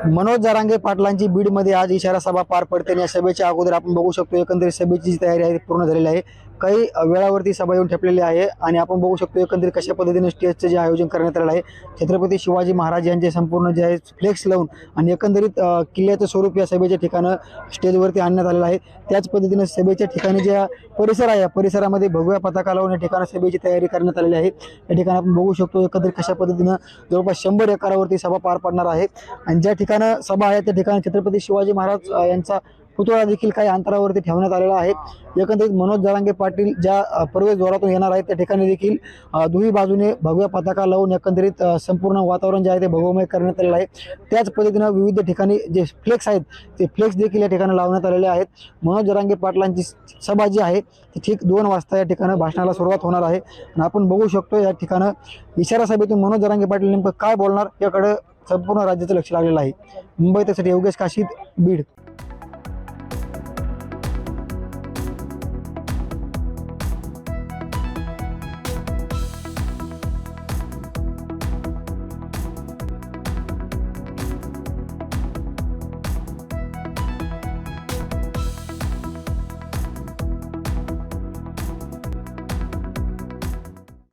मनोज जरांगे पाटलांची बीडमध्ये आज इशारा सभा पार पडते आणि या सभेच्या अगोदर आपण बघू शकतो एकंदरीत सभेची जी तयारी आहे ती पूर्ण झालेली आहे। काही वेळावरती सभा येऊन ठेपलेली आहे आणि आपण बघू शकतो एकंदरीत कशा पद्धतीने स्टेजचे जे आयोजन करण्यात आलेलं आहे, छत्रपती शिवाजी महाराज यांचे संपूर्ण जे आहे फ्लेक्स लावून आणि एकंदरीत किल्ल्याचं स्वरूप या सभेच्या ठिकाणं स्टेजवरती आणण्यात आलेलं आहे। त्याच पद्धतीने सभेच्या ठिकाणी जे परिसर आहे या परिसरामध्ये भगव्या पताका लावून या ठिकाणी सभेची तयारी करण्यात आलेली आहे। या ठिकाणी आपण बघू शकतो एकंदरीत कशा पद्धतीनं जवळपास 100 एकरावरती सभा पार पडणार आहे आणि ज्या ठिकाणी सभा आहे त्या ठिकाणी छत्रपती शिवाजी महाराज यांचा पुतळा देखील काही अंतरावरती ठेवण्यात आलेला आहे। एकंदरीत मनोज जरांगे पाटील ज्या प्रवेशद्वारातून येणार आहेत त्या ठिकाणी देखील दुही बाजूने भगव्या पताका लावून एकंदरीत संपूर्ण वातावरण जे आहे ते भगवमय करण्यात आलेलं आहे। त्याच पद्धतीनं विविध ठिकाणी जे फ्लेक्स आहेत ते फ्लेक्स देखील या ठिकाणी लावण्यात आलेले आहेत। मनोज जरांगे पाटलांची सभा जी आहे ती ठीक 2 वाजता या ठिकाणी भाषणाला सुरुवात होणार आहे आणि आपण बघू शकतो या ठिकाणी इशारा सभेतून मनोज जरांगे पाटील नेमकं काय बोलणार याकडे संपूर्ण राज्याचं लक्ष लागलेलं आहे। मुंबई त्यासाठी योगेश काशीद, बीड।